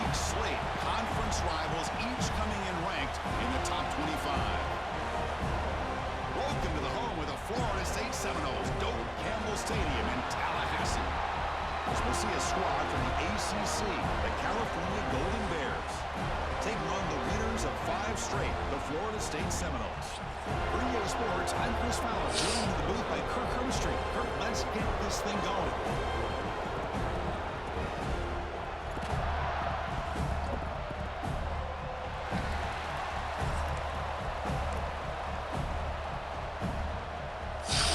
big slate. Conference rivals, each coming in ranked in the top 25. Welcome to the home of the Florida State Seminoles, Doak Campbell Stadium in Tallahassee. As we'll see a squad from the ACC, the California Golden Bears, taking on the winners of 5 straight, the Florida State Seminoles. For EA Sports, I'm Chris Fowler, joined in the booth by Kirk Hermstreet. Kirk, let's get this thing going.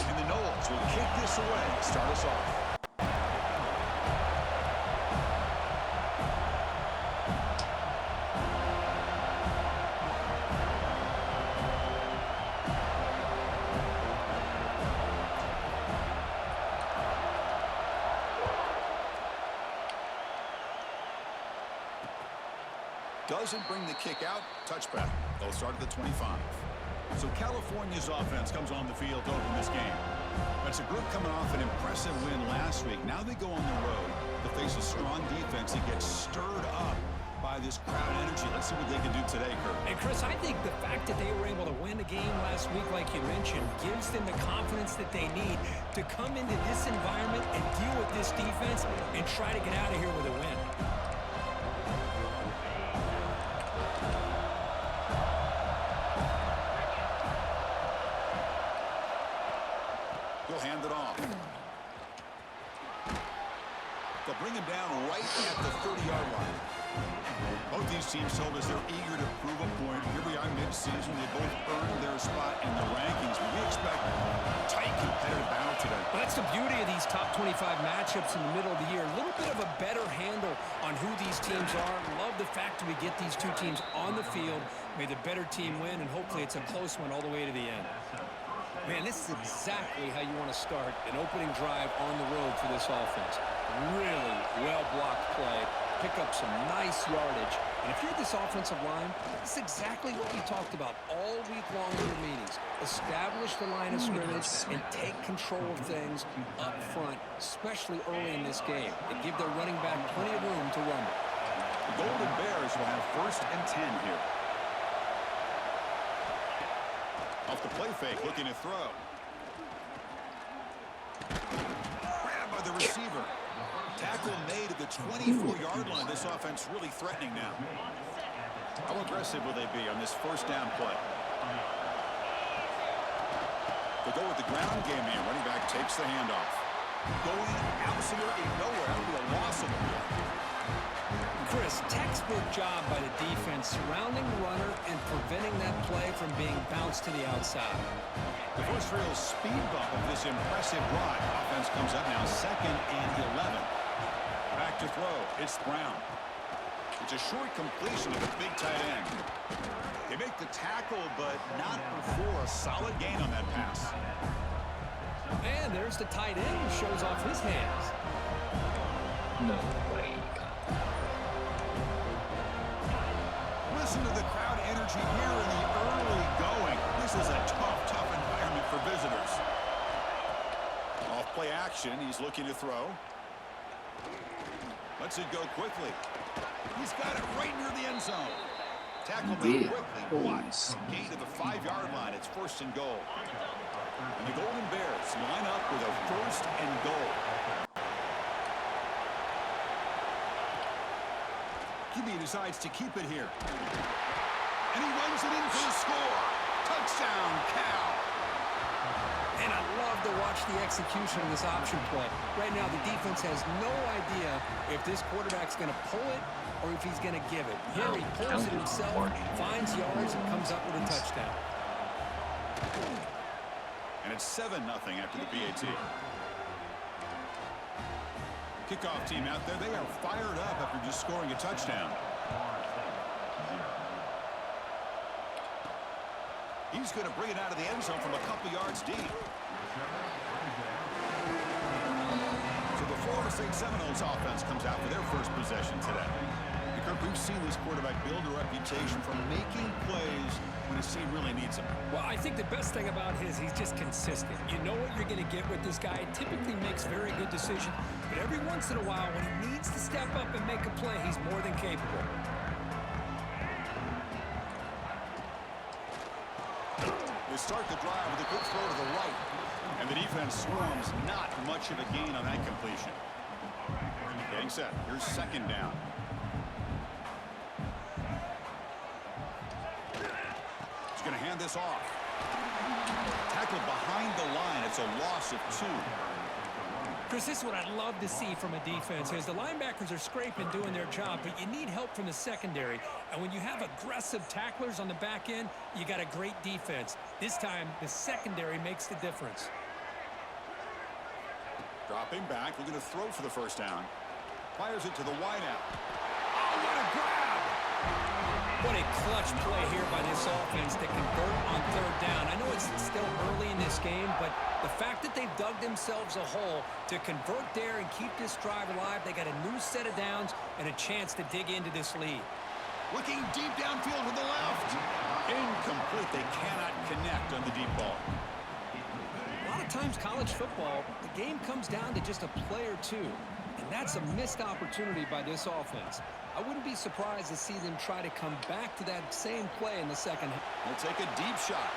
And the Noles will kick this away, start us off. Doesn't bring the kick out. Touchback. They'll start at the 25. So California's offense comes on the field to open this game. That's a group coming off an impressive win last week. Now they go on the road to face a strong defense that gets stirred up by this crowd energy. Let's see what they can do today, Kirk. And Chris, I think the fact that they were able to win the game last week, like you mentioned, gives them the confidence that they need to come into this environment and deal with this defense and try to get out of here with a win. He'll hand it off. They'll bring him down right at the 30-yard line. Both these teams told us they're eager to prove a point. Here we are mid-season. They both earned their spot in the rankings. But we expect a tight, competitive battle today. Well, that's the beauty of these top 25 matchups in the middle of the year. A little bit of a better handle on who these teams are. Love the fact that we get these two teams on the field. May the better team win, and hopefully it's a close one all the way to the end. Man, this is exactly how you want to start an opening drive on the road for this offense. Really well-blocked play, pick up some nice yardage. And if you're this offensive line, this is exactly what we talked about all week long in the meetings. Establish the line of scrimmage and take control of things up front, especially early in this game, and give their running back plenty of room to run. The Golden Bears will have 1st and 10 here. Off the play fake, looking to throw. Grabbed by the receiver. Tackle made at the 24-yard line. This offense really threatening now. How aggressive will they be on this 1st down play? They go with the ground game here. Running back takes the handoff. Going absolutely nowhere. That'll be a loss of the play. Chris, textbook job by the defense surrounding the runner and preventing that play from being bounced to the outside. The first real speed bump of this impressive drive. Offense comes up now 2nd and 11. Back to throw. It's Brown. It's a short completion to the big tight end. They make the tackle, but not before a solid gain on that pass. And there's the tight end who shows off his hands. No way. Listen to the crowd energy here in the early going. This is a tough environment for visitors. Off play action. He's looking to throw. Lets it go quickly. He's got it right near the end zone. Tackle made quickly. Watts. Gain to the 5-yard line. It's 1st and goal. And the Golden Bears line up with a 1st and goal. QB decides to keep it here. And he runs it in for the score. Touchdown, Cal. And I love to watch the execution of this option play. Right now, the defense has no idea if this quarterback's going to pull it or if he's going to give it. Here he pulls it himself, finds yards, and comes up with a touchdown. And it's 7-0 after the PAT. Kickoff team out there, they are fired up after just scoring a touchdown. He's going to bring it out of the end zone from a couple yards deep. So the Florida State Seminoles offense comes out for their first possession today. The Kirk, we've seen this quarterback build a reputation for making plays when his team really needs him. Well, I think the best thing about his, he's just consistent. You know what you're going to get with this guy. He typically makes very good decisions, but every once in a while, when he needs to step up and make a play, he's more than capable. They start the drive with a quick throw to the right, and the defense swarms. Not much of a gain on that completion. Getting set. Here's second down. He's going to hand this off. Tackled behind the line. It's a loss of 2. Chris, this is what I'd love to see from a defense is the linebackers are scraping, doing their job, but you need help from the secondary. And when you have aggressive tacklers on the back end, you got a great defense. This time, the secondary makes the difference. Dropping back, looking to throw for the first down. Fires it to the wideout. Oh, what a grab! What a clutch play here by this offense to convert on third down. I know it's still early in this game, but the fact that they've dug themselves a hole to convert there and keep this drive alive, they got a new set of downs and a chance to dig into this lead. Looking deep downfield to the left. Incomplete. They cannot connect on the deep ball. A lot of times college football, the game comes down to just a play or two. And that's a missed opportunity by this offense. I wouldn't be surprised to see them try to come back to that same play in the second half. He'll take a deep shot.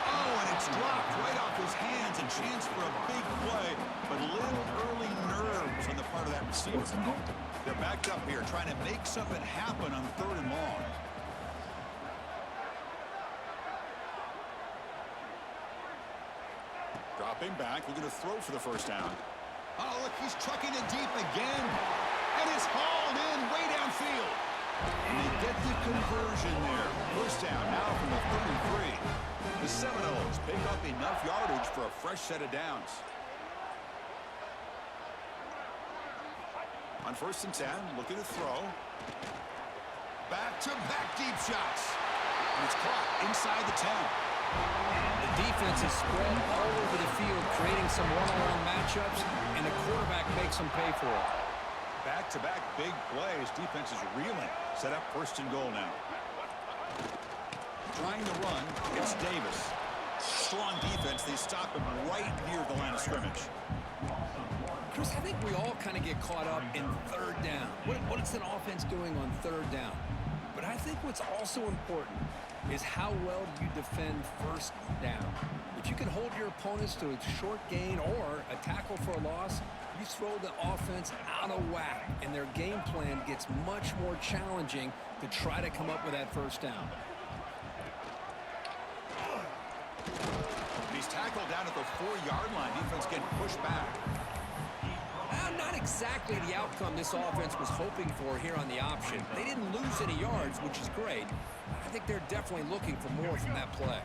Oh, and it's dropped right off his hands. A chance for a big play, but little early nerves on the part of that receiver. They're backed up here trying to make something happen on third and long. Dropping back, looking to throw for the first down. Oh, look, he's trucking it deep again. And it's hauled in way downfield. And they get the conversion there. First down now from the 33. The Seminoles pick up enough yardage for a fresh set of downs. On 1st and 10, looking to throw. Back-to-back deep shots. And it's caught inside the 10. The defense is spread all over the field, creating some one-on-one matchups, and the quarterback makes them pay for it. Back-to-back big plays. Defense is reeling. Set up 1st and goal now. Trying to run. It's Davis. Strong defense. They stop him right near the line of scrimmage. Chris, I think we all kind of get caught up in third down. What is an offense doing on third down? But I think what's also important is how well do you defend first down. If you can hold your opponents to a short gain or a tackle for a loss, you throw the offense out of whack, and their game plan gets much more challenging to try to come up with that first down. He's tackled down at the 4-yard line. Defense getting pushed back. Not exactly the outcome this offense was hoping for here on the option. They didn't lose any yards, which is great. I think they're definitely looking for more from that play.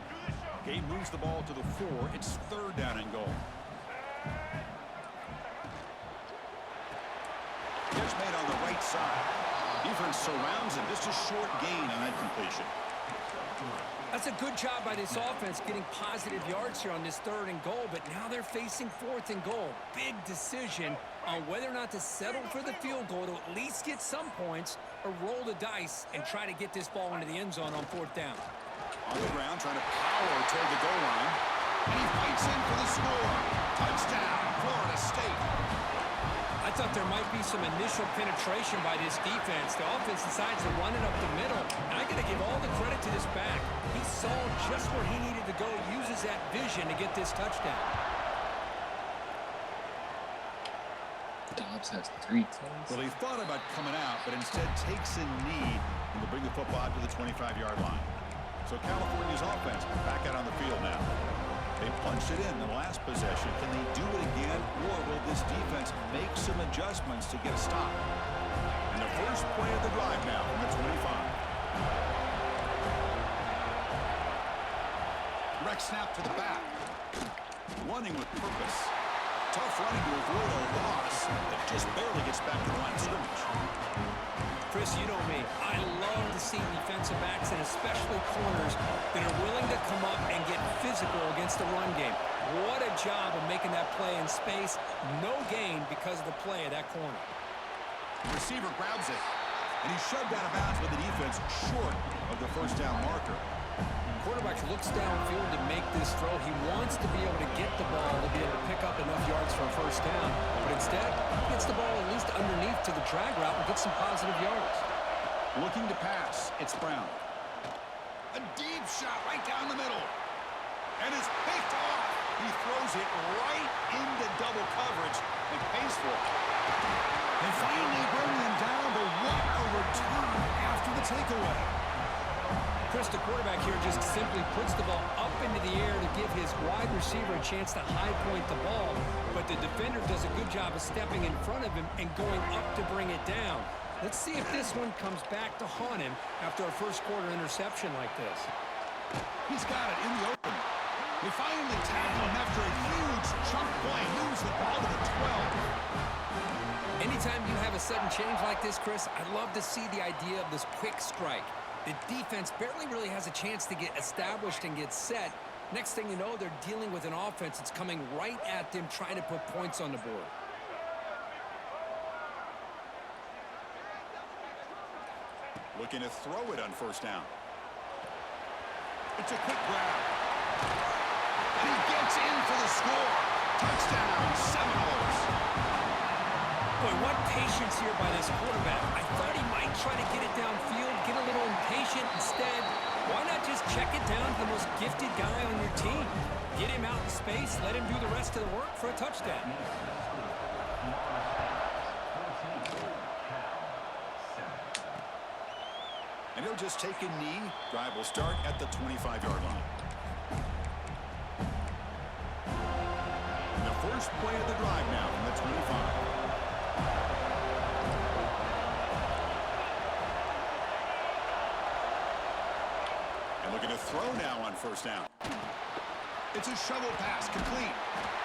Gabe moves the ball to the 4. It's 3rd down and goal. Catch made on the right side. Defense surrounds him. Just a short gain on that completion. That's a good job by this offense getting positive yards here on this 3rd and goal, but now they're facing 4th and goal. Big decision on whether or not to settle for the field goal to at least get some points or roll the dice and try to get this ball into the end zone on 4th down. On the ground, trying to power toward the goal line. And he fights in for the score. Touchdown, Florida State. I thought there might be some initial penetration by this defense. The offense decides to run it up the middle. And I got to give all the credit to this back. He saw just where he needed to go, uses that vision to get this touchdown. Dobbs has 3 tails. Well, he thought about coming out, but instead takes a knee and to bring the football out to the 25-yard line. So California's offense back out on the field now. They punched it in the last possession. Can they do it again, or will this defense make some adjustments to get a stop? And the first play of the drive now from the 25. Direct snap to the back. Running with purpose. Tough running to avoid a loss that just barely gets back to the line of scrimmage. Chris, you know me. I love to see defensive backs and especially corners that are willing to come up and get physical against the run game. What a job of making that play in space. No gain because of the play of that corner. Receiver grabs it. And he shoved out of bounds with the defense short of the first down marker. Quarterback looks downfield to make this throw. He wants to be able to get the ball to be able to pick up enough yards for a first down. But instead, he gets the ball at least underneath to the drag route and gets some positive yards. Looking to pass, it's Brown. A deep shot right down the middle. And it's picked off. He throws it right into double coverage and pays for it. They finally bring him down, but what a return after the takeaway. Chris, the quarterback here just simply puts the ball up into the air to give his wide receiver a chance to high point the ball, but the defender does a good job of stepping in front of him and going up to bring it down. Let's see if this one comes back to haunt him after a first-quarter interception like this. He's got it in the open. They finally tackle him after a huge chunk play. Moves the ball to the 12. Anytime you have a sudden change like this, Chris, I love to see the idea of this quick strike. The defense barely really has a chance to get established and get set. Next thing you know, they're dealing with an offense that's coming right at them, trying to put points on the board. Looking to throw it on first down. It's a quick grab. And he gets in for the score. Touchdown, Seminoles. Boy, what patience here by this quarterback. I thought he might try to get it downfield, get a little impatient. Instead, why not just check it down to the most gifted guy on your team? Get him out in space, let him do the rest of the work for a touchdown. And he'll just take a knee. Drive will start at the 25-yard line. The first play of the drive now from the 25. And looking to throw now on first down. It's a shovel pass, complete.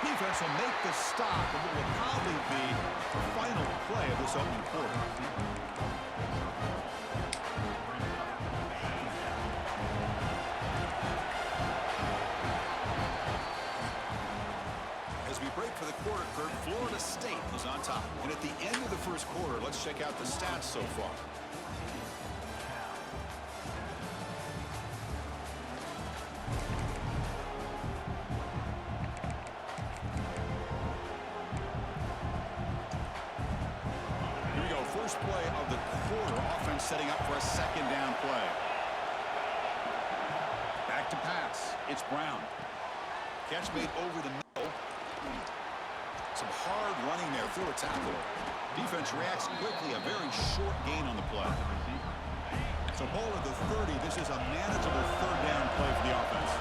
Defense will make the stop, and it will probably be the final play of this opening quarter. For the quarter, Kurt, Florida State is on top. And at the end of the first quarter, let's check out the stats so far. Here we go, first play of the quarter. Offense setting up for a second down play. Back to pass. It's Brown. Catch made over the middle. Some hard running there through a tackle. Defense reacts quickly. A very short gain on the play. So ball at the 30. This is a manageable third down play for the offense.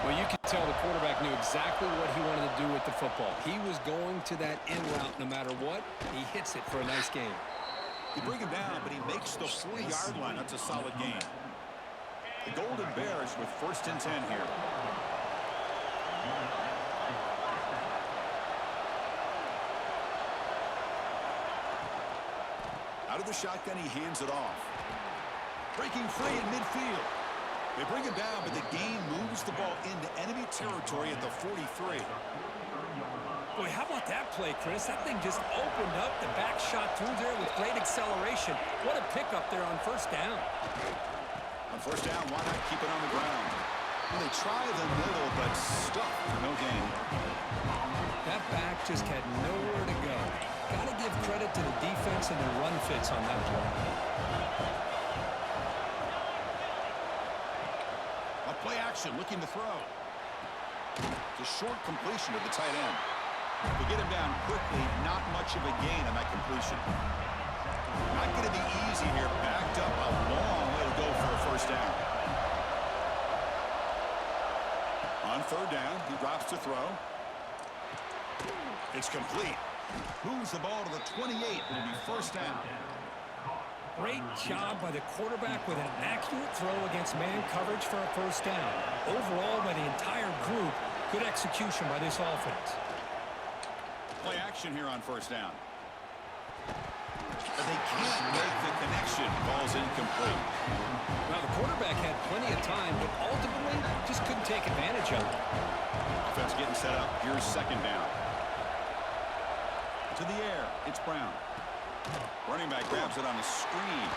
Well, you can tell the quarterback knew exactly what he wanted to do with the football. He was going to that end route no matter what. He hits it for a nice gain. You bring him down, but he makes the 40-yard line. That's a solid gain. The Golden Bears with 1st and 10 here. Out of the shotgun, he hands it off. Breaking free in midfield. They bring him down, but the gain moves the ball into enemy territory at the 43. Boy, how about that play, Chris? That thing just opened up. The back shot through there with great acceleration. What a pickup there on first down. On first down, why not keep it on the ground? Well, they try the middle, but stuck for no gain. That back just had nowhere to go. Got to give credit to the defense and the run fits on that play. A play action, looking to throw. It's a short completion to the tight end. To get him down quickly, not much of a gain on that completion. Not going to be easy here. Backed up, a long way to go for a first down. On third down, he drops to throw. It's complete. Moves the ball to the 28. It'll be first down. Great job by the quarterback with an accurate throw against man coverage for a first down. Overall, by the entire group, good execution by this offense. Play action here on first down. But they can't make the connection. Ball's incomplete. Now, the quarterback had plenty of time, but ultimately just couldn't take advantage of it. Offense getting set up. Here's second down. To the air, it's Brown. Running back grabs it on the screen.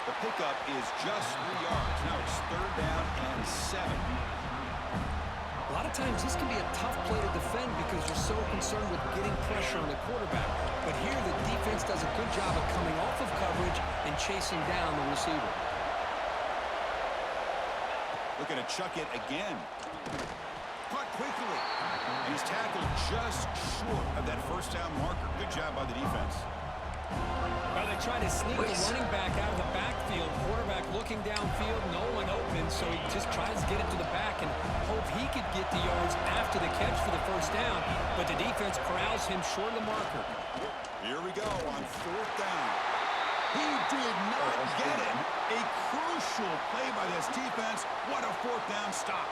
The pickup is just 3 yards. Now it's 3rd down and 7. A lot of times this can be a tough play to defend because you're so concerned with getting pressure on the quarterback. But here the defense does a good job of coming off of coverage and chasing down the receiver. Looking to chuck it again. Caught quickly. And he's tackled just short of that 1st down marker. Good job by the defense. Well, they try to sneak the running back out of the backfield. Quarterback looking downfield, no one open, so he just tries to get it to the back and hope he could get the yards after the catch for the 1st down. But the defense corrals him short of the marker. Here we go on 4th down. He did not get it. A crucial play by this defense. What a 4th down stop.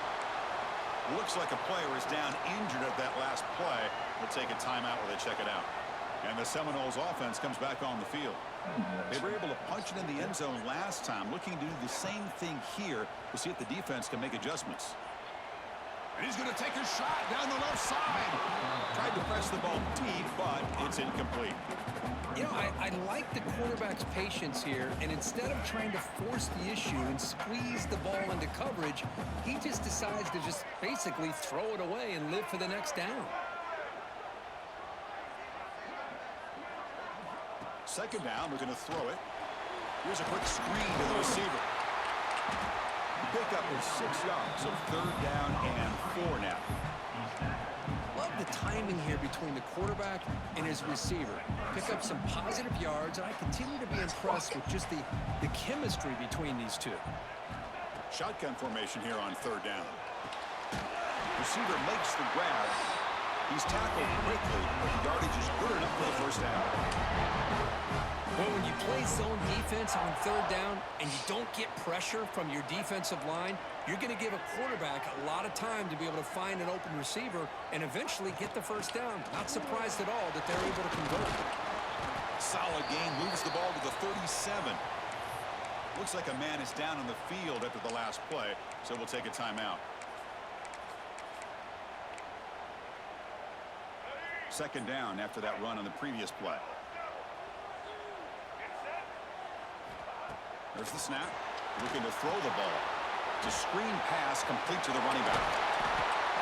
Looks like a player is down injured at that last play. We'll take a timeout while they check it out. And the Seminoles offense comes back on the field. They were able to punch it in the end zone last time, looking to do the same thing here to see if the defense can make adjustments. And he's going to take a shot down the left side. Tried to press the ball deep, but it's incomplete. You know, I like the quarterback's patience here, and instead of trying to force the issue and squeeze the ball into coverage, he just decides to just basically throw it away and live for the next down. 2nd down, we're going to throw it. Here's a quick screen to the receiver. Pickup is 6 yards, so 3rd down and 4 now. Love the timing here between the quarterback and his receiver. Pick up some positive yards, and I continue to be impressed with just the chemistry between these two. Shotgun formation here on 3rd down. Receiver makes the grab. He's tackled quickly, but the yardage is good enough for the 1st down. Well, when you play zone defense on 3rd down and you don't get pressure from your defensive line, you're going to give a quarterback a lot of time to be able to find an open receiver and eventually get the 1st down. Not surprised at all that they're able to convert. Solid game, moves the ball to the 37. Looks like a man is down on the field after the last play, so we'll take a timeout. 2nd down after that run on the previous play. There's the snap. Looking to throw the ball. It's a screen pass complete to the running back.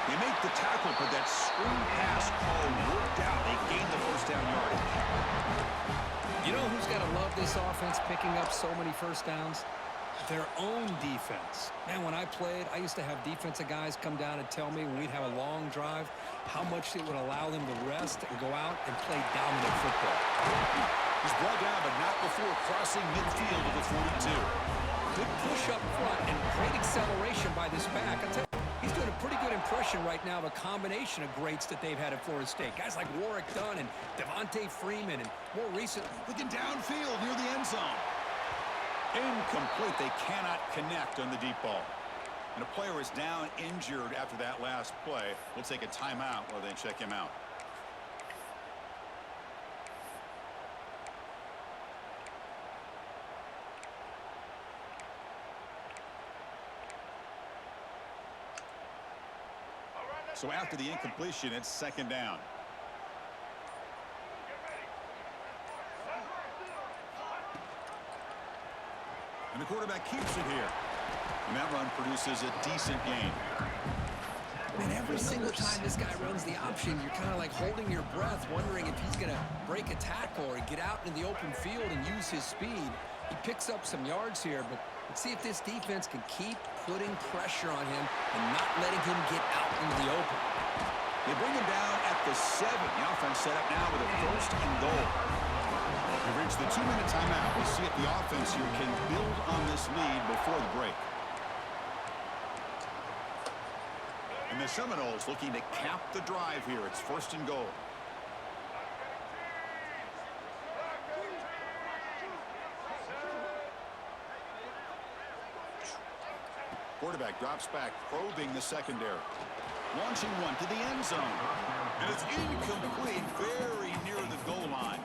They make the tackle, but that screen pass call worked out. They gained the 1st down yardage. You know who's got to love this offense picking up so many 1st downs? Their own defense. Man, when I played, I used to have defensive guys come down and tell me when we'd have a long drive how much it would allow them to rest and go out and play dominant football. He's brought down, but not before crossing midfield to the 42. Good push up front and great acceleration by this back. I'll tell you, he's doing a pretty good impression right now of a combination of greats that they've had at Florida State. Guys like Warwick Dunn and Devontae Freeman, and more recently, looking downfield near the end zone. Incomplete. They cannot connect on the deep ball. And a player is down injured after that last play. We'll take a timeout while they check him out. So after the incompletion, it's 2nd down. And the quarterback keeps it here. And that run produces a decent gain. And every single time this guy runs the option, you're kind of like holding your breath, wondering if he's going to break a tackle or get out in the open field and use his speed. He picks up some yards here, but let's see if this defense can keep putting pressure on him and not letting him get out into the open. They bring him down at the 7. The offense set up now with a 1st and goal. We've reached the 2-minute timeout. We'll see if the offense here can build on this lead before the break. And the Seminoles looking to cap the drive here. It's 1st and goal. Quarterback drops back, probing the secondary. Launching one to the end zone. And it's incomplete, very near the goal line.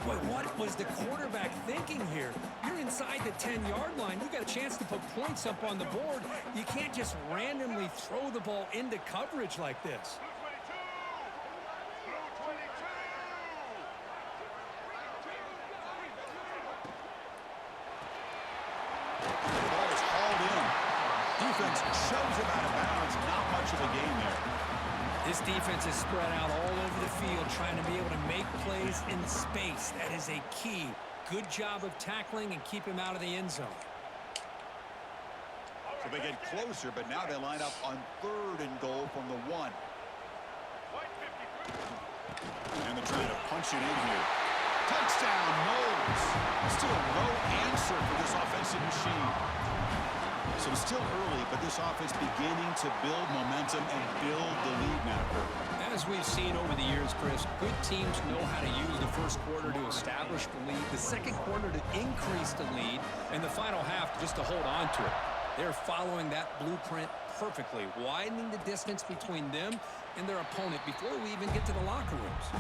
Boy, what was the quarterback thinking here? You're inside the 10-yard line. You got a chance to put points up on the board. You can't just randomly throw the ball into coverage like this. defense shoves him out of bounds. Not much of a gain there. This defense is spread out all over the field, trying to be able to make plays in space. That is a key. Good job of tackling and keep him out of the end zone. So they get closer, but now they line up on 3rd and goal from the 1. And they're trying to punch it in here. Touchdown, Knowles. Still no answer for this offensive machine. So still early, but this offense beginning to build momentum and build the lead now. As we've seen over the years, Chris, good teams know how to use the first quarter to establish the lead, the second quarter to increase the lead, and the final half just to hold on to it. They're following that blueprint perfectly, widening the distance between them and their opponent before we even get to the locker rooms.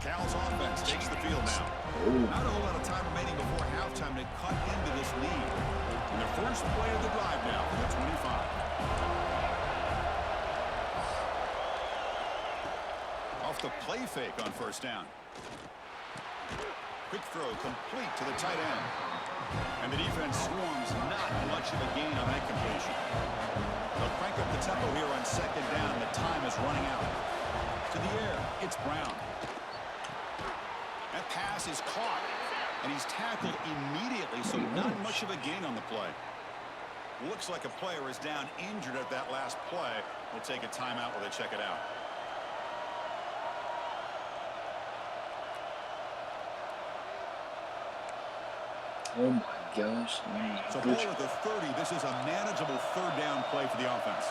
Cal's offense takes the field now. Not a whole lot of time remaining before halftime to cut into this lead. And the first play of the drive now from the 25. Off the play fake on first down. Quick throw complete to the tight end. And the defense swarms, not much of a gain on that completion. They'll crank up the tempo here on second down. The time is running out. To the air, it's Brown. That pass is caught, and he's tackled immediately, so not much of a gain on the play. Looks like a player is down injured at that last play. We'll take a timeout while they check it out. Oh my gosh. So ball at the 30. This is a manageable 3rd down play for the offense.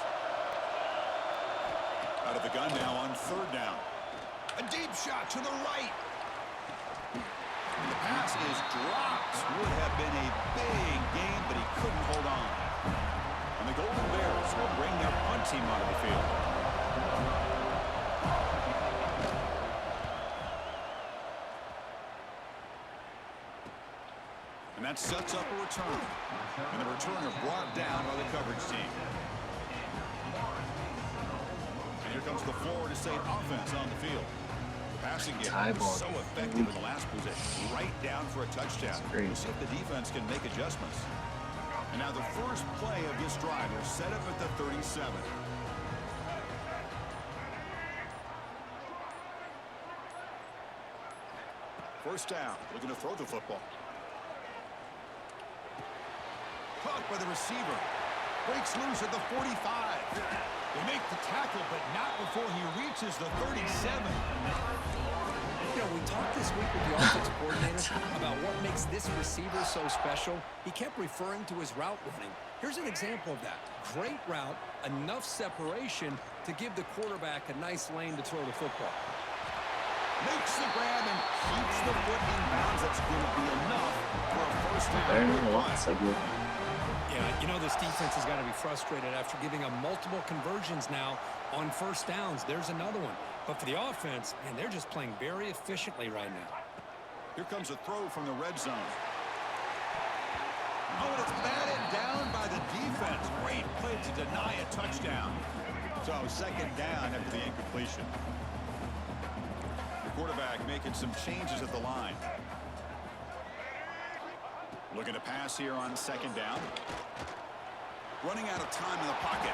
Out of the gun now on 3rd down. A deep shot to the right. And the pass is dropped. Would have been a big gain, but he couldn't hold on. And the Golden Bears will bring their punt team onto the field. And that sets up a return. And the returner brought down by the coverage team. And here comes the Florida State offense on the field. The passing game was so effective in the last possession. Right down for a touchdown. We'll see if the defense can make adjustments. And now the first play of this drive. They're set up at the 37. First down. Looking to throw the football. Caught by the receiver. Breaks loose at the 45. They make the tackle, but not before he reaches the 37. You know, we talked this week with the offensive coordinator about what makes this receiver so special. He kept referring to his route running. Here's an example of that. Great route, enough separation to give the quarterback a nice lane to throw the football. Makes the grab and keeps the foot in bounds. That's going to be enough for a first down. Yeah, you know this defense has got to be frustrated after giving up multiple conversions now on first downs. There's another one. But for the offense, man, they're just playing very efficiently right now. Here comes a throw from the red zone. Oh, and it's batted down by the defense. Great play to deny a touchdown. So second down after the incompletion. The quarterback making some changes at the line. Looking to pass here on second down. Running out of time in the pocket.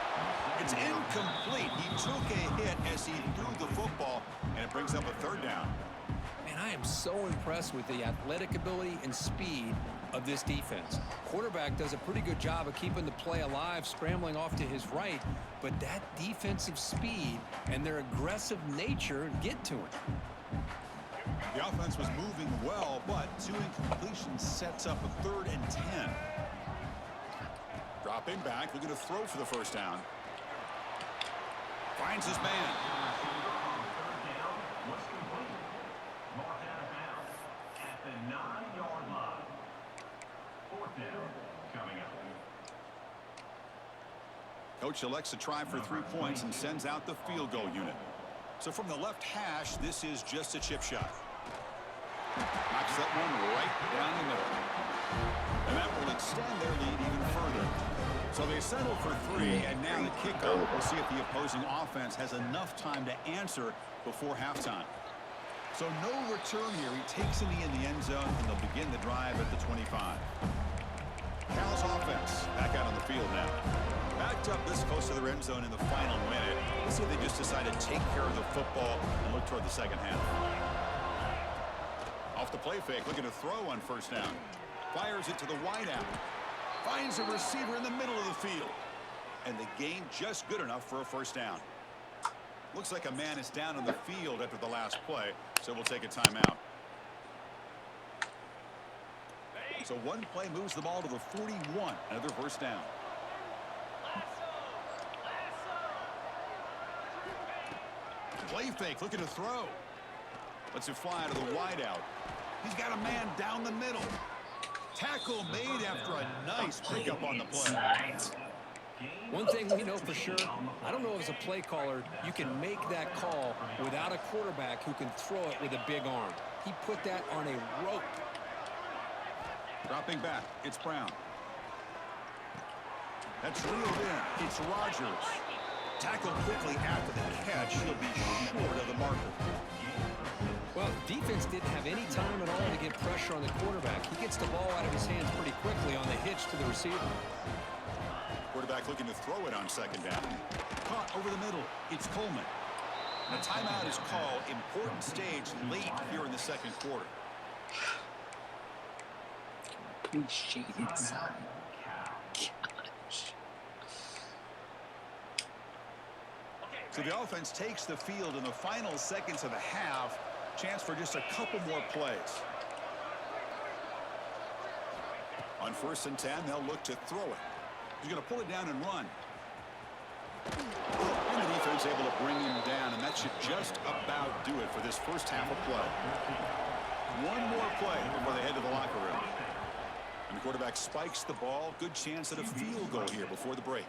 It's incomplete. He took a hit as he threw the football, and it brings up a third down. Man, I am so impressed with the athletic ability and speed of this defense. Quarterback does a pretty good job of keeping the play alive, scrambling off to his right, but that defensive speed and their aggressive nature get to him. The offense was moving well, but 2 incompletions sets up a 3rd and 10. Dropping back, looking to throw for the first down. Finds his man. Coach elects to try for 3 points and sends out the field goal unit. So from the left hash, this is just a chip shot. Knocks that one right down the middle. And that will extend their lead even further. So they settle for 3, and now the kickoff. We'll see if the opposing offense has enough time to answer before halftime. So no return here. He takes it in the end zone, and they'll begin the drive at the 25. Cal's offense back out on the field now. Backed up this close to the red zone in the final minute. Let's see if they just decide to take care of the football and look toward the second half. Off the play fake, looking to throw on first down. Fires it to the wideout. Finds a receiver in the middle of the field. And the gain just good enough for a first down. Looks like a man is down on the field after the last play, so we'll take a timeout. So one play moves the ball to the 41. Another first down. Play fake, looking to throw. Lets it fly to the wideout. He's got a man down the middle. Tackle made after a nice pickup on the play. One thing we know for sure, I don't know as a play caller, you can make that call without a quarterback who can throw it with a big arm. He put that on a rope. Dropping back, it's Brown. That's reeled in. It's Rodgers. Tackled quickly after the catch. He'll be short of the marker. Well, defense didn't have any time at all to get pressure on the quarterback. He gets the ball out of his hands pretty quickly on the hitch to the receiver. Quarterback looking to throw it on second down. Caught over the middle. It's Coleman. And a timeout is called. Important stage late here in the second quarter. Appreciate it, son. So the offense takes the field in the final seconds of the half. Chance for just a couple more plays. On 1st and 10, they'll look to throw it. He's going to pull it down and run. And the defense able to bring him down, and that should just about do it for this first half of play. One more play before they head to the locker room. And the quarterback spikes the ball. Good chance at a field goal here before the break.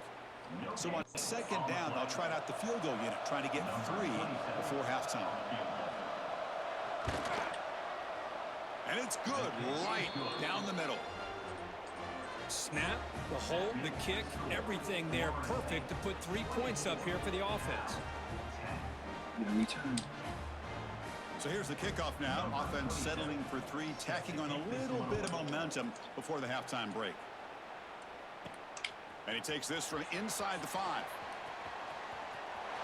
So on second down, they'll try out the field goal unit, trying to get 3 before halftime. And it's good, right down the middle. Snap, the hold, the kick, everything there perfect to put 3 points up here for the offense. Return. So here's the kickoff now. Offense settling for 3, tacking on a little bit of momentum before the halftime break. And he takes this from inside the 5.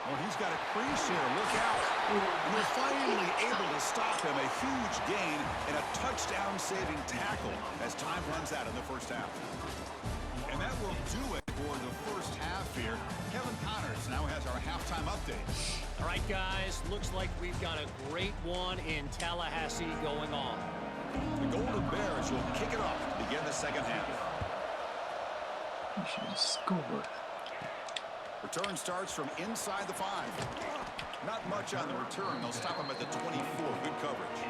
Oh, he's got a crease here. Look out. And they're finally able to stop him. A huge gain and a touchdown-saving tackle as time runs out in the first half. And that will do it for the first half here. Kevin Connors now has our halftime update. All right, guys. Looks like we've got a great one in Tallahassee going on. The Golden Bears will kick it off to begin the second half. You should have scored. Return starts from inside the 5. Not much on the return. They'll stop him at the 24. Good coverage.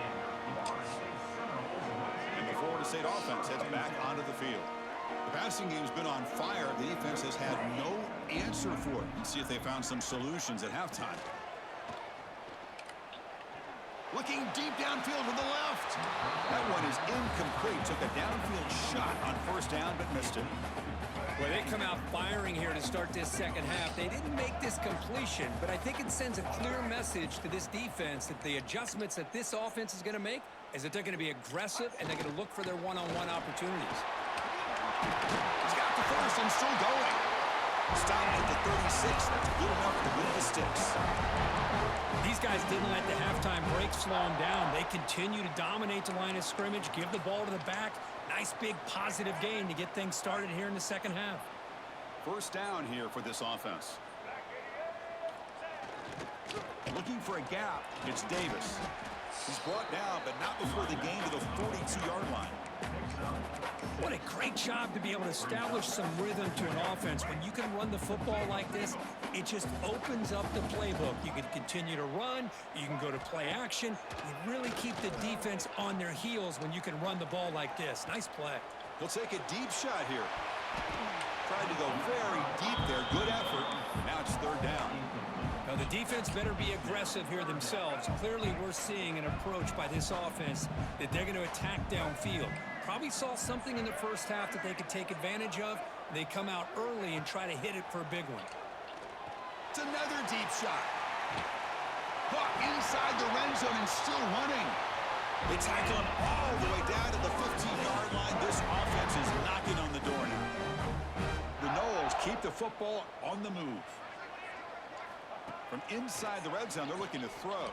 And the Florida State offense heads back onto the field. The passing game's been on fire. The defense has had no answer for it. Let's see if they found some solutions at halftime. Looking deep downfield to the left. That one is incomplete. Took a downfield shot on first down, but missed it. Well, they come out firing here to start this second half. They didn't make this completion, but I think it sends a clear message to this defense that the adjustments that this offense is going to make is that they're going to be aggressive and they're going to look for their one-on-one opportunities. He's got the first and still going. Stopped at the 36. That's good enough to move the sticks. These guys didn't let the halftime break slow them down. They continue to dominate the line of scrimmage, give the ball to the back. Nice big positive gain to get things started here in the second half. First down here for this offense. Looking for a gap. It's Davis. He's brought down, but not before the gain to the 42-yard line. What a great job to be able to establish some rhythm to an offense. When you can run the football like this, it just opens up the playbook. You can continue to run. You can go to play action. You really keep the defense on their heels when you can run the ball like this. Nice play. He'll take a deep shot here. Tried to go very deep there. Good effort. Now it's third down. Now the defense better be aggressive here themselves. Clearly we're seeing an approach by this offense that they're going to attack downfield. Probably saw something in the first half that they could take advantage of. They come out early and try to hit it for a big one. It's another deep shot. Caught inside the red zone and still running. They tackle him all the way down to the 15-yard line. This offense is knocking on the door now. the football on the move. From inside the red zone, they're looking to throw.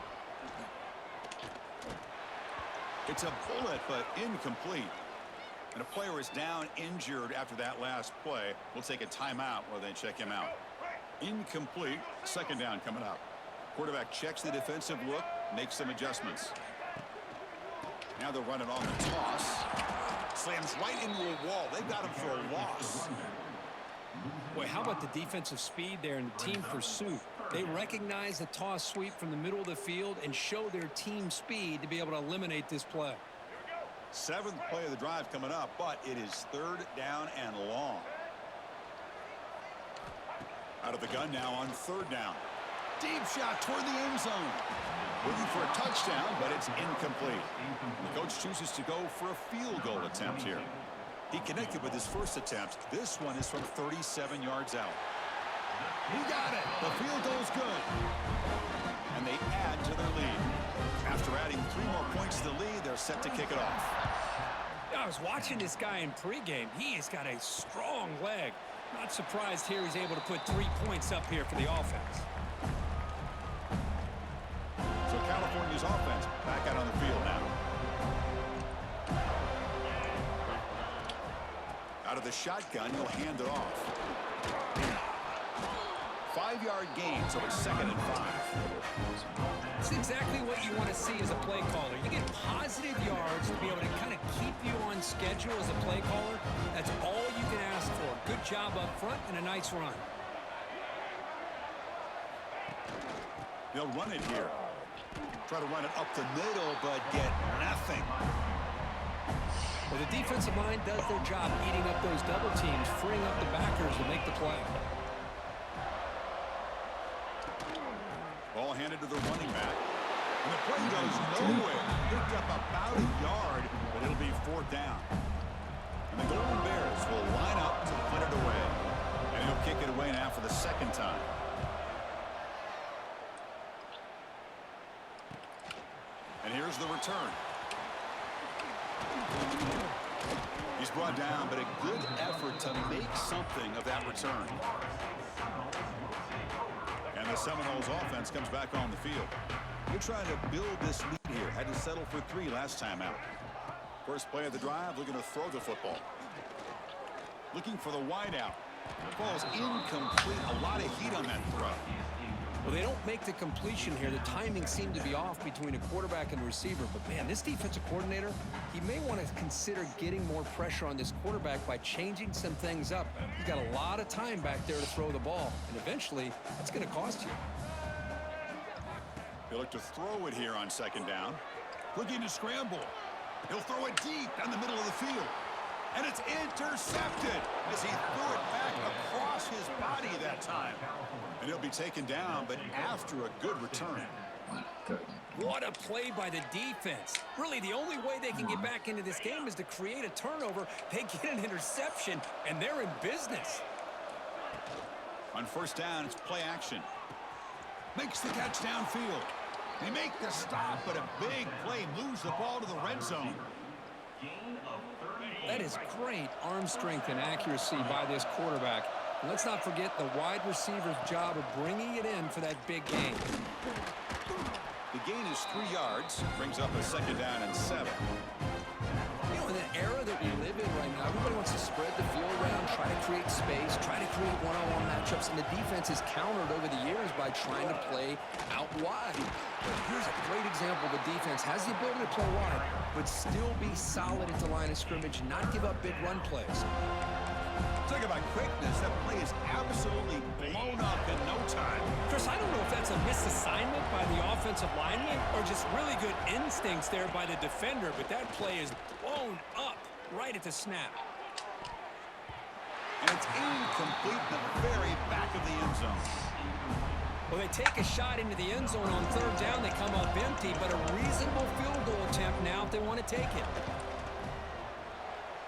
It's a bullet, but incomplete. And a player is down injured after that last play. We'll take a timeout while they check him out. Incomplete. Second down coming up. Quarterback checks the defensive look, makes some adjustments. Now they're running on the toss. Slams right into a wall. They've got him for a loss. Boy, how about the defensive speed there in the team pursuit? They recognize the toss sweep from the middle of the field and show their team speed to be able to eliminate this play. Seventh play of the drive coming up, but it is third down and long. Out of the gun now on third down. Deep shot toward the end zone. Looking for a touchdown, but it's incomplete. The coach chooses to go for a field goal attempt here. He connected with his first attempt. This one is from 37 yards out. He got it. The field goal is good. And they add to their lead. After adding 3 more points to the lead, they're set to kick it off. I was watching this guy in pregame. He has got a strong leg. Not surprised here he's able to put 3 points up here for the offense. So California's offense back out on the field now. Out of the shotgun, he'll hand it off. 5-yard gain, so it's 2nd and 5. It's exactly what you want to see as a play caller. You get positive yards to be able to kind of keep you on schedule as a play caller. That's all you can ask for. Good job up front and a nice run. They'll run it here. Try to run it up the middle, but get nothing. Well, the defensive line does their job eating up those double teams, freeing up the backers to make the play. Ball handed to the running back. And the play goes nowhere. Picked up about a yard, but it'll be 4th down. And the Golden Bears will line up to put it away. And he'll kick it away now for the 2nd time. And here's the return. He's brought down, but a good effort to make something of that return. And the Seminoles offense comes back on the field. They're trying to build this lead here. Had to settle for 3 last time out. First play of the drive, looking to throw the football. Looking for the wideout. The ball's incomplete. A lot of heat on that throw. Well, they don't make the completion here. The timing seemed to be off between a quarterback and receiver. But, man, this defensive coordinator, he may want to consider getting more pressure on this quarterback by changing some things up. He's got a lot of time back there to throw the ball. And eventually, that's going to cost you. He'll look to throw it here on 2nd down. Looking to scramble. He'll throw it deep down the middle of the field. And it's intercepted as he threw it back across his body that time. And he'll be taken down, but after a good return. What a play by the defense. Really, the only way they can get back into this game is to create a turnover. They get an interception, and they're in business. On 1st down, it's play action. Makes the catch downfield. They make the stop, but a big play moves the ball to the red zone. That is great arm strength and accuracy by this quarterback. And let's not forget the wide receiver's job of bringing it in for that big gain. The gain is 3 yards. Brings up a 2nd down and 7. You know, in the era that we live in right now, everybody wants to spread the field around, try to create space, try to create one-on-one matchups, and the defense is countered over the years by trying to play out wide. But here's a great example. The defense has the ability to play wide, but still be solid at the line of scrimmage and not give up big run plays. Talk about quickness. That play is absolutely blown up in no time. Chris, I don't know if that's a misassignment by the offensive lineman or just really good instincts there by the defender, but that play is blown up right at the snap. And it's incomplete in the very back of the end zone. Well, they take a shot into the end zone on 3rd down. They come up empty, but a reasonable field goal attempt now if they want to take it.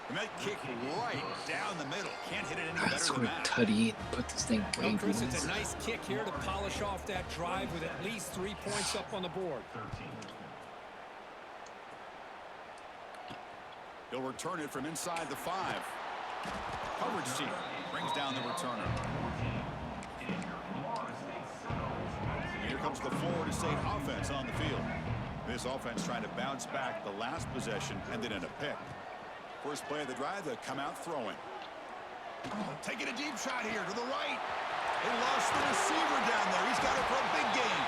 And that kick right down the middle. Can't hit it any better than that. Cuddy put this thing way Well, Chris, behind it's a us. nice kick here to polish off that drive with at least 3 points up on the board. He'll return it from inside the 5. Coverage team brings down the returner. And here comes the Florida State offense on the field. This offense trying to bounce back the last possession, ended in a pick. First play of the drive, they come out throwing. Taking a deep shot here to the right. They lost the receiver down there. He's got it for a big gain.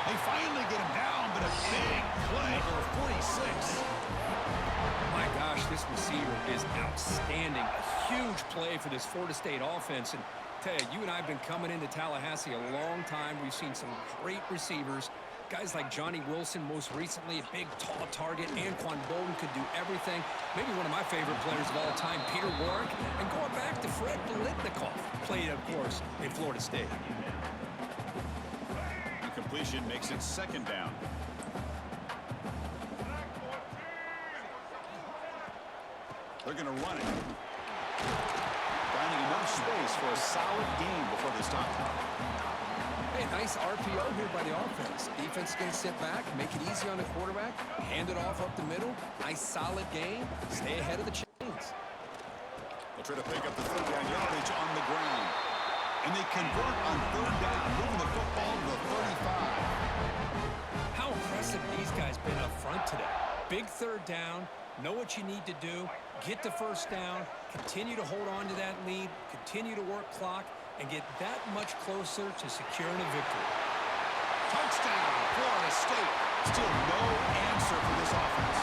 They finally get him down, but a big play for 46. My gosh, this receiver is outstanding. A huge play for this Florida State offense. And tell you, you and I have been coming into Tallahassee a long time. We've seen some great receivers. Guys like Johnny Wilson, most recently, a big, tall target. Anquan Bolden could do everything. Maybe one of my favorite players of all time, Peter Warrick. And going back to Fred Biletnikoff, played, of course, in Florida State. Completion makes it second down. They're going to run it. Finding enough space for a solid gain before they stop. Hey, nice RPO here by the offense. Defense is going to sit back, make it easy on the quarterback, hand it off up the middle. Nice solid gain. Stay ahead of the chains. They'll try to pick up the third down yardage on the ground. And they convert on third down, moving the football to the 35. How impressive these guys been up front today. Big third down, know what you need to do, get the first down, continue to hold on to that lead, continue to work clock, and get that much closer to securing a victory. Touchdown, Florida State. Still no answer for this offense.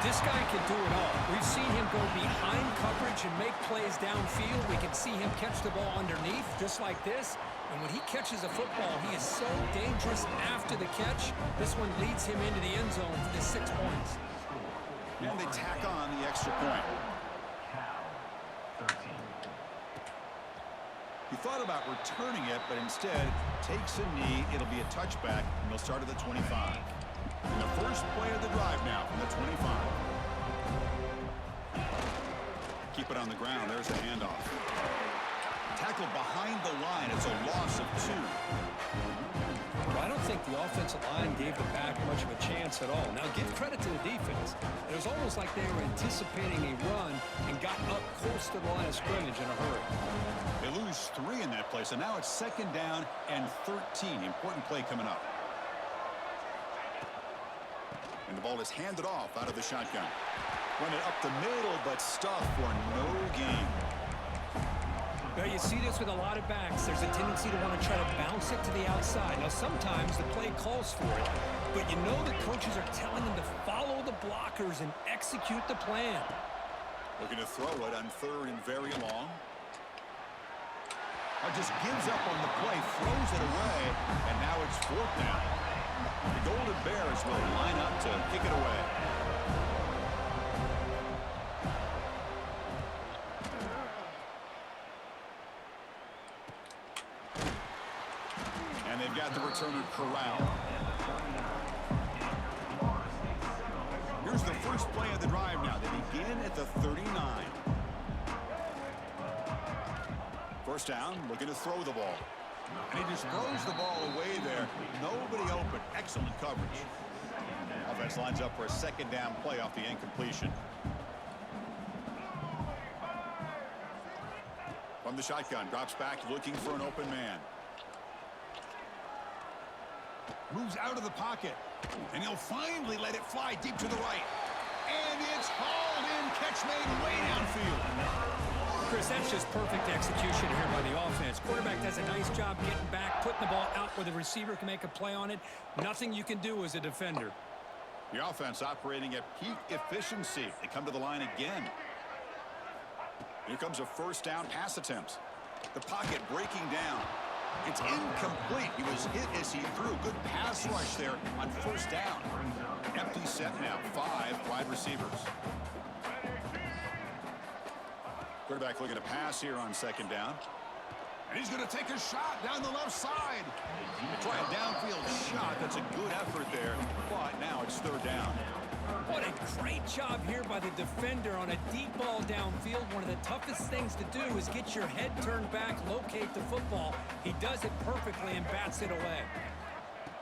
This guy can do it all. We've seen him go behind coverage and make plays downfield. We can see him catch the ball underneath, just like this. And when he catches a football, he is so dangerous after the catch. This one leads him into the end zone for the 6 points. And they tack on the extra point. He thought about returning it, but instead takes a knee. It'll be a touchback, and they'll start at the 25. And the first play of the drive now from the 25. Keep it on the ground. There's the handoff. Tackled behind the line. It's a loss of 2. Well, I don't think the offensive line gave the back much of a chance at all. Now, give credit to the defense. It was almost like they were anticipating a run and got up close to the line of scrimmage in a hurry. They lose 3 in that play, so now it's second down and 13. Important play coming up. And the ball is handed off out of the shotgun. Run it up the middle, but stuffed for no gain. Well, you see this with a lot of backs. There's a tendency to want to try to bounce it to the outside. Now, sometimes the play calls for it, but you know the coaches are telling them to follow the blockers and execute the plan. Looking to throw it on third and very long. Just gives up on the play, throws it away, and now it's fourth down. The Golden Bears will line up to kick it away. And they've got the returner corralled. Here's the first play of the drive now. They begin at the 39. First down, looking to throw the ball. And he just throws the ball away there. Nobody open. Excellent coverage. Offense lines up for a second down play off the incompletion. From the shotgun, drops back looking for an open man. Moves out of the pocket. And he'll finally let it fly deep to the right. And it's hauled in. Catch made way downfield. Chris, that's just perfect execution here by the offense. Quarterback does a nice job getting back, putting the ball out where the receiver can make a play on it. Nothing you can do as a defender. The offense operating at peak efficiency. They come to the line again. Here comes a first down pass attempt. The pocket breaking down. It's incomplete. He was hit as he threw. Good pass rush there on first down. Empty set now. 5 wide receivers. Quarterback looking to pass here on second down. And he's going to take a shot down the left side. Try a downfield shot. That's a good effort there. But now it's third down. What a great job here by the defender on a deep ball downfield. One of the toughest things to do is get your head turned back, locate the football. He does it perfectly and bats it away.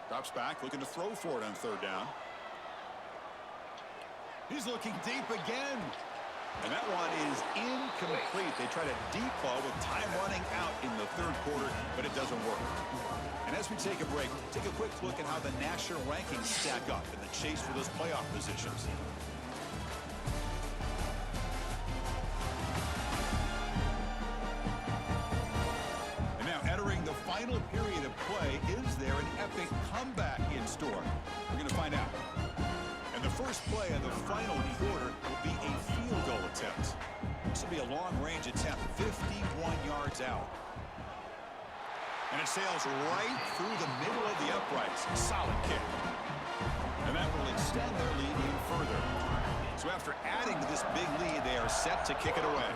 Drops back, looking to throw for it on third down. He's looking deep again. And that one is They try to deep ball with time running out in the third quarter, but it doesn't work. And as we take a break, take a quick look at how the national rankings stack up in the chase for those playoff positions. And now entering the final period of play, is there an epic comeback in store? We're going to find out. And the first play of the final quarter will be a field goal attempt. This will be a long-range attempt, 51 yards out. And it sails right through the middle of the uprights. Solid kick. And that will extend their lead even further. So after adding to this big lead, they are set to kick it away.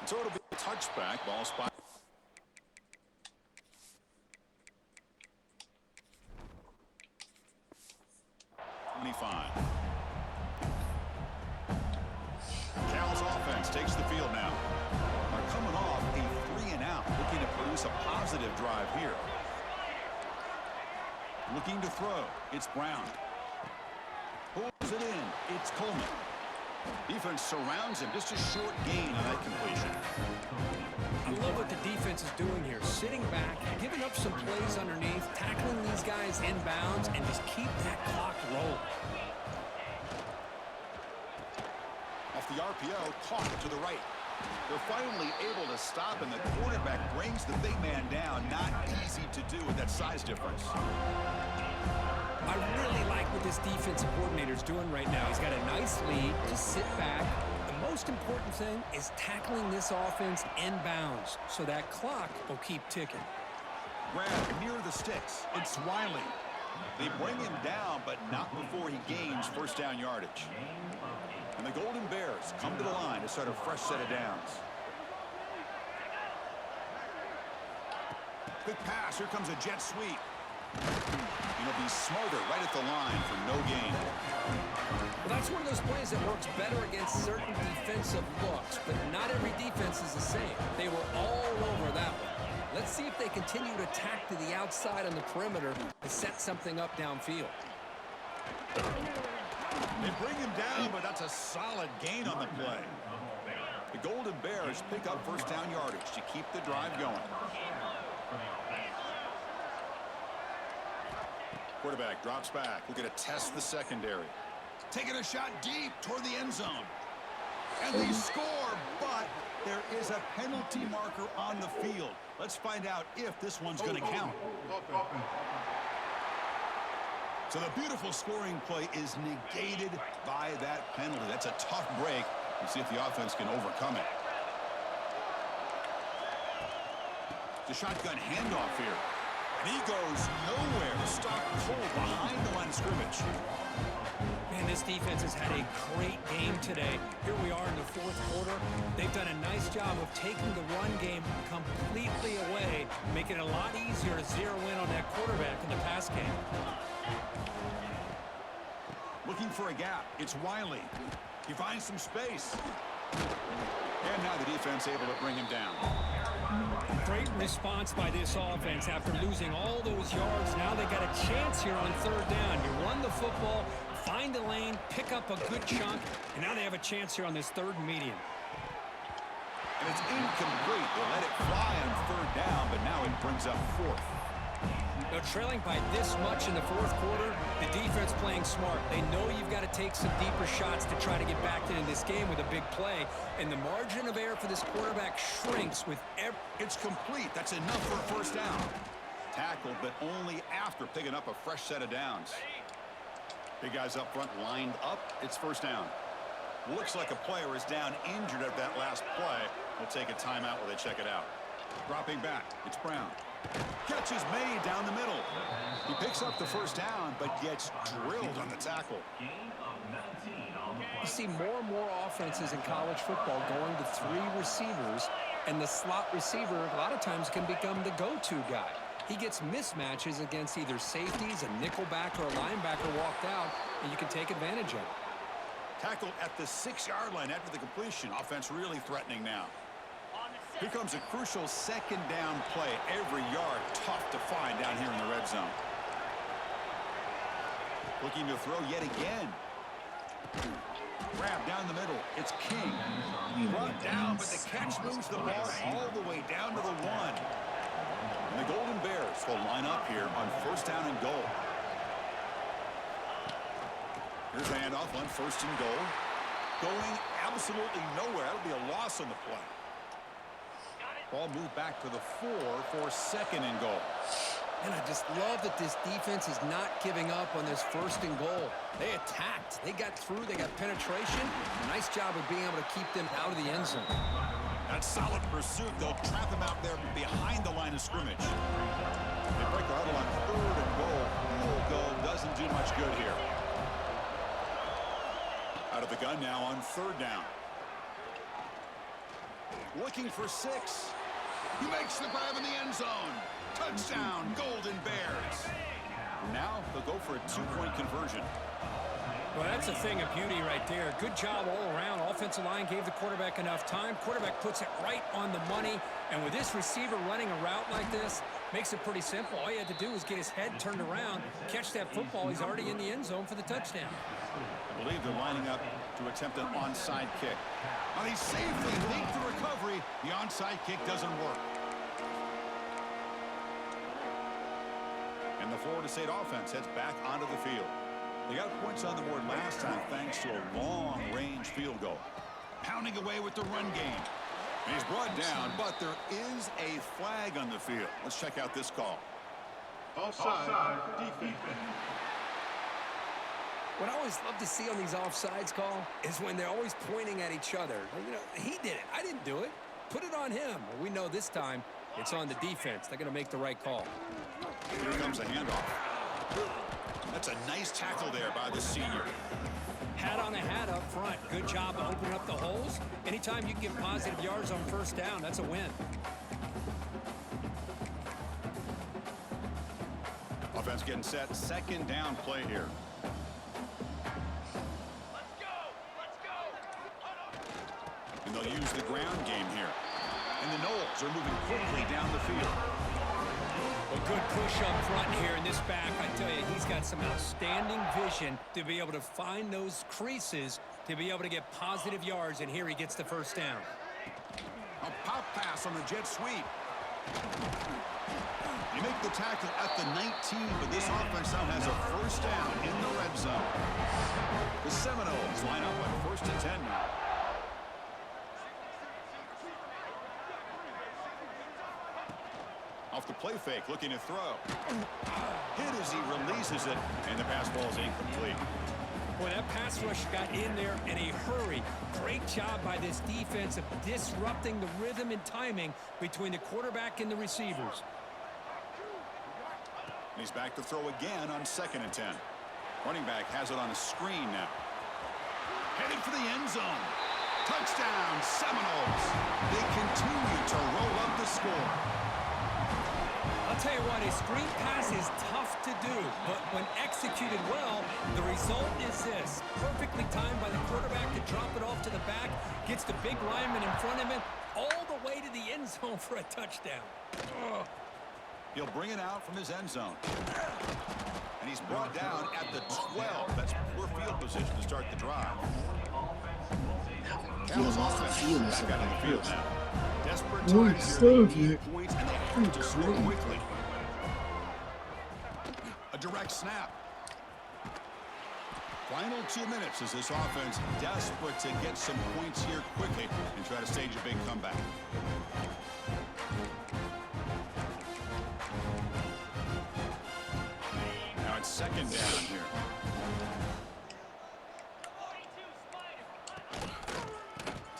So it'll be a touchback, ball spot. Cal's offense takes the field now. They're coming off a 3-and-out, looking to produce a positive drive here. Looking to throw. It's Brown. Pulls it in. It's Coleman. Defense surrounds him. Just a short gain on that completion. I love what the defense is doing here. Sitting back, giving up some plays underneath, tackling these guys inbounds, and just keep that clock rolling. Off the RPO, caught to the right. They're finally able to stop, and the quarterback brings the big man down. Not easy to do with that size difference. I really like what this defensive coordinator is doing right now. He's got a nice lead. Just sit back. The most important thing is tackling this offense inbounds, so that clock will keep ticking. Grab near the sticks. It's Wiley. They bring him down, but not before he gains first down yardage. And the Golden Bears come to the line to start a fresh set of downs. Quick pass. Here comes a jet sweep. He'll be smothered right at the line for no gain. Well, that's one of those plays that works better against certain defensive looks, but not every defense is the same. They were all over that one. Let's see if they continue to tack to the outside on the perimeter to set something up downfield. They bring him down, but that's a solid gain on the play. The Golden Bears pick up first down yardage to keep the drive going. Quarterback drops back. We're going to test the secondary. Taking a shot deep toward the end zone. And they score, but there is a penalty marker on the field. Let's find out if this one's going to count. So the beautiful scoring play is negated by that penalty. That's a tough break. We'll see if the offense can overcome it. The shotgun handoff here. And he goes nowhere. Stopped cold behind the line of scrimmage. Man, this defense has had a great game today. Here we are in the fourth quarter. They've done a nice job of taking the run game completely away, making it a lot easier to zero in on that quarterback in the pass game. Looking for a gap. It's Wiley. He finds some space. And now the defense able to bring him down. Great response by this offense after losing all those yards. Now they got a chance here on third down. You run the football, find a lane, pick up a good chunk, and now they have a chance here on this third and medium. And it's incomplete. They let it fly on third down, but now it brings up fourth. Now, trailing by this much in the fourth quarter, the defense playing smart. They know you've got to take some deeper shots to try to get back into this game with a big play. And the margin of error for this quarterback shrinks with every... It's complete. That's enough for a first down. Tackled, but only after picking up a fresh set of downs. Big guys up front lined up. It's first down. Looks like a player is down injured at that last play. We'll take a timeout while they check it out. Dropping back. It's Brown. Catch is made down the middle. He picks up the first down, but gets drilled on the tackle. You see more and more offenses in college football going to three receivers, and the slot receiver a lot of times can become the go-to guy. He gets mismatches against either safeties, a nickelback, or a linebacker walked out, and you can take advantage of it. Tackled at the 6-yard line after the completion. Offense really threatening now. Here comes a crucial second down play. Every yard tough to find down here in the red zone. Looking to throw yet again. Grab down the middle. It's King. Brought down, but the catch moves the ball all the way down to the 1. And the Golden Bears will line up here on first down and goal. Here's a handoff on first and goal. Going absolutely nowhere. That'll be a loss on the play. Ball moved back to the 4 for second and goal. And I just love that this defense is not giving up on this first and goal. They attacked. They got through. They got penetration. Nice job of being able to keep them out of the end zone. That's solid pursuit. They'll trap him out there behind the line of scrimmage. They break the huddle on third and goal. Field goal doesn't do much good here. Out of the gun now on third down. Looking for 6. He makes the grab in the end zone. Touchdown, Golden Bears. Now they'll go for a 2-point conversion. Well, that's a thing of beauty right there. Good job all around. Offensive line gave the quarterback enough time. Quarterback puts it right on the money. And with this receiver running a route like this, makes it pretty simple. All you had to do was get his head turned around, catch that football. He's already in the end zone for the touchdown. I believe they're lining up to attempt an onside kick. Well, he safely leaped the recovery. The onside kick doesn't work. And the Florida State offense heads back onto the field. They got points on the board last time thanks to a long-range field goal. Pounding away with the run game. And he's brought down, but there is a flag on the field. Let's check out this call. Offside, defense. What I always love to see on these offsides call is when they're always pointing at each other. You know, he did it. I didn't do it. Put it on him. Well, we know this time it's on the defense. They're going to make the right call. Here comes the handoff. That's a nice tackle there by the senior. Hat on a hat up front. Good job of opening up the holes. Anytime you can get positive yards on first down, that's a win. Offense getting set. Second down play here. And they'll use the ground game here. And the Noles are moving quickly down the field. A good push up front here in this back. I tell you, he's got some outstanding vision to be able to find those creases to be able to get positive yards, and here he gets the first down. A pop pass on the jet sweep. You make the tackle at the 19, but this offense now has a first down in the red zone. The Seminoles line up on first and 10 now. Off the play fake, looking to throw. Hit as he releases it, and the pass ball is incomplete. Boy, that pass rush got in there in a hurry. Great job by this defense of disrupting the rhythm and timing between the quarterback and the receivers. And he's back to throw again on second and 10. Running back has it on a screen now. Heading for the end zone. Touchdown, Seminoles. They continue to roll up the score. I'll tell you what, a screen pass is tough to do, but when executed well, the result is this. Perfectly timed by the quarterback to drop it off to the back, gets the big lineman in front of him, all the way to the end zone for a touchdown. He'll bring it out from his end zone. And he's brought down at the 12. That's poor field position to start the drive. Feels off the field. Back out of the field now. Desperate What times is here. that? They need points, and they have to score quickly. A direct snap. Final 2 minutes as this offense desperate to get some points here quickly and try to stage a big comeback. Now it's second down here.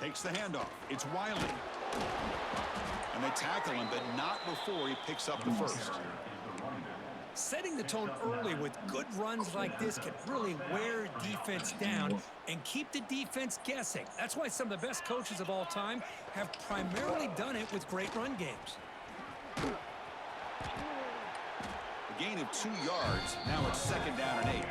Takes the handoff. It's Wiley. And they tackle him, but not before he picks up the first. Setting the tone early with good runs like this can really wear defense down and keep the defense guessing. That's why some of the best coaches of all time have primarily done it with great run games. A gain of 2 yards. Now it's second down and 8.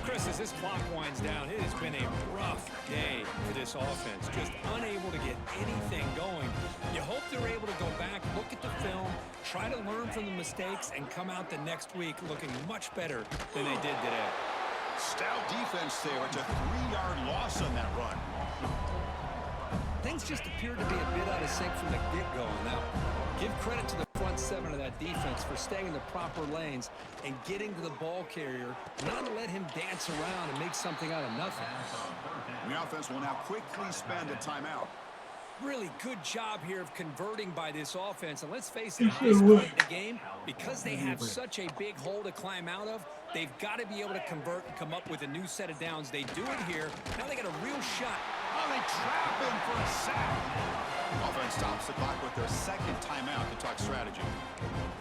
Chris, as this clock winds down, it has been a rough day for this offense. Just unable to get anything going. You hope they're able to go back, look at the film, try to learn from the mistakes, and come out the next week looking much better than they did today. Stout defense there. It's a 3-yard loss on that run. Things just appeared to be a bit out of sync from the get-go. Now, give credit to the front seven of that defense for staying in the proper lanes and getting to the ball carrier, not to let him dance around and make something out of nothing. The offense will now quickly spend a timeout. Really good job here of converting by this offense. And let's face it, at this point in the game, because they have such a big hole to climb out of, they've got to be able to convert and come up with a new set of downs. They do it here. Now they got a real shot. Oh, they trap him for a sack. Offense stops the clock with their second timeout to talk strategy.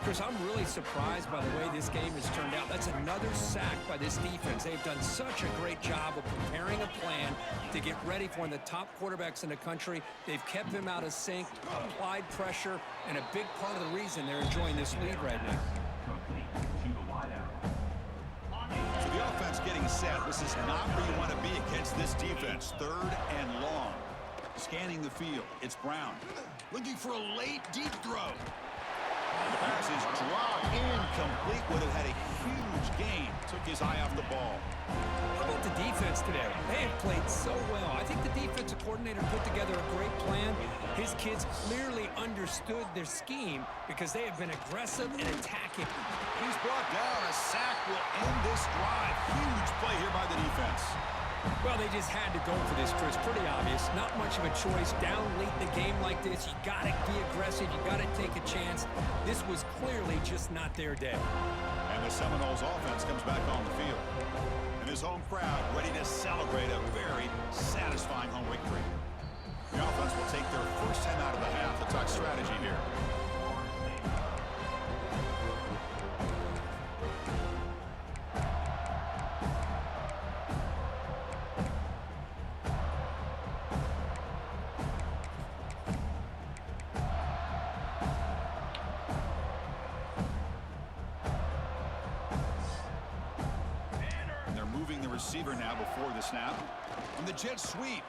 Chris, I'm really surprised by the way this game has turned out. That's another sack by this defense. They've done such a great job of preparing a plan to get ready for one of the top quarterbacks in the country. They've kept him out of sync, applied pressure, and a big part of the reason they're enjoying this lead right now. So the offense getting set. This is not where you want to be against this defense. 3rd and long. Scanning the field. It's Brown. Looking for a late deep throw. The pass is dropped incomplete. Would have had a huge gain. Took his eye off the ball. How about the defense today? They have played so well. I think the defensive coordinator put together a great plan. His kids clearly understood their scheme because they have been aggressive and attacking. He's brought down. A sack will end this drive. Huge play here by the defense. Well, they just had to go for this, Chris. Pretty obvious. Not much of a choice. Down late in the game like this, you got to be aggressive. You got to take a chance. This was clearly just not their day. And the Seminoles offense comes back on the field. And this home crowd ready to celebrate a very satisfying home victory. The offense will take their first time out of the half to talk strategy here. Receiver now before the snap. On the jet sweep.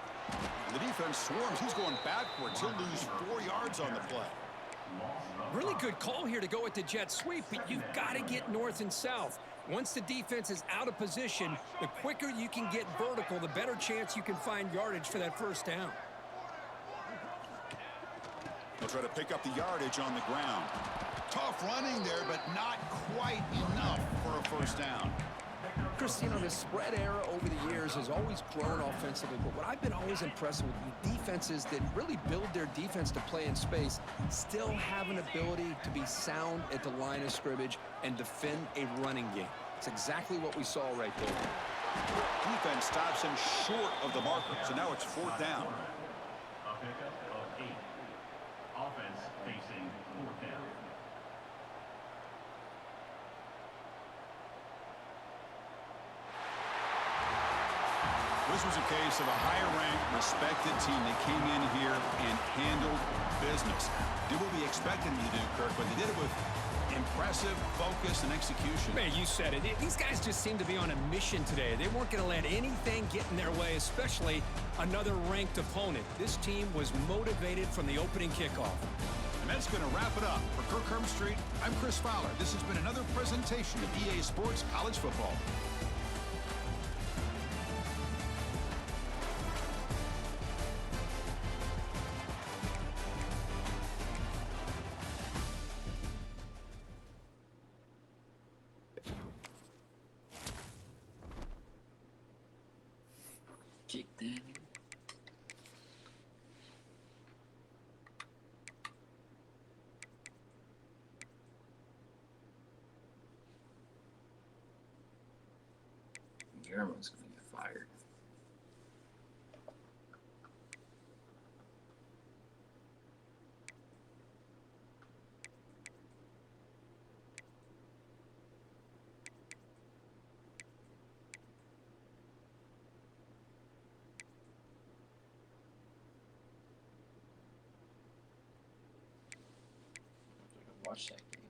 The defense swarms. He's going backwards. He'll lose 4 yards on the play. Really good call here to go with the jet sweep, but you've got to get north and south. Once the defense is out of position, the quicker you can get vertical, the better chance you can find yardage for that first down. They'll try to pick up the yardage on the ground. Tough running there, but not quite enough for a first down. Chris, you know, the spread era over the years has always grown offensively, but what I've been always impressed with defenses that really build their defense to play in space still have an ability to be sound at the line of scrimmage and defend a running game. It's exactly what we saw right there. Defense stops him short of the marker, so now it's 4th down. A pickup of 8. Offense facing 4th down. This was a case of a higher-ranked, respected team that came in here and handled business. Did what we expected them to do, Kirk, but they did it with impressive focus and execution. Man, you said it. These guys just seem to be on a mission today. They weren't going to let anything get in their way, especially another ranked opponent. This team was motivated from the opening kickoff. And that's going to wrap it up. For Kirk Hermstreet, I'm Chris Fowler. This has been another presentation of EA Sports College Football. Kick that. Guillermo's gonna get fired. Watch that game.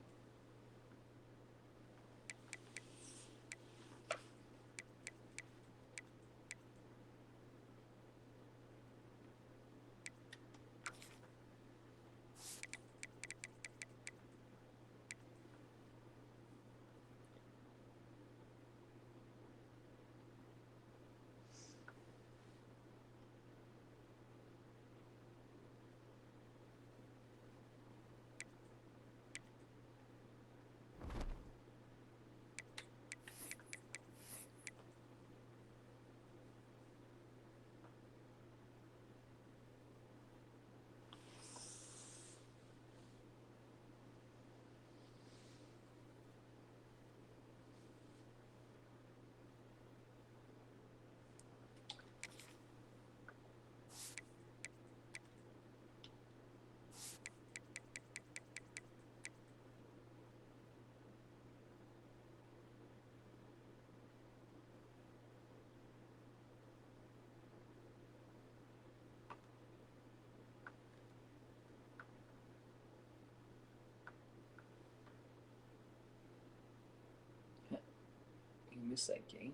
missed that game?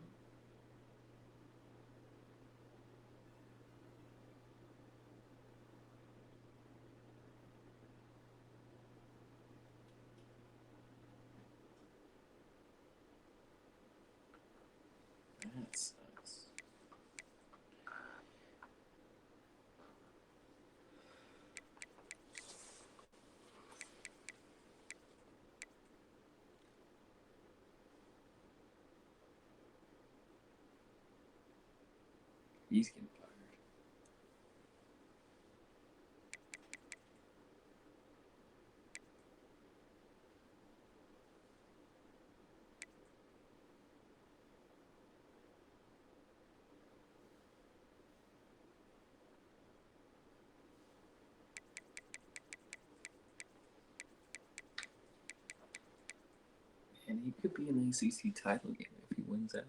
That sucks. He's getting fired. And he could be an ACC title game if he wins out.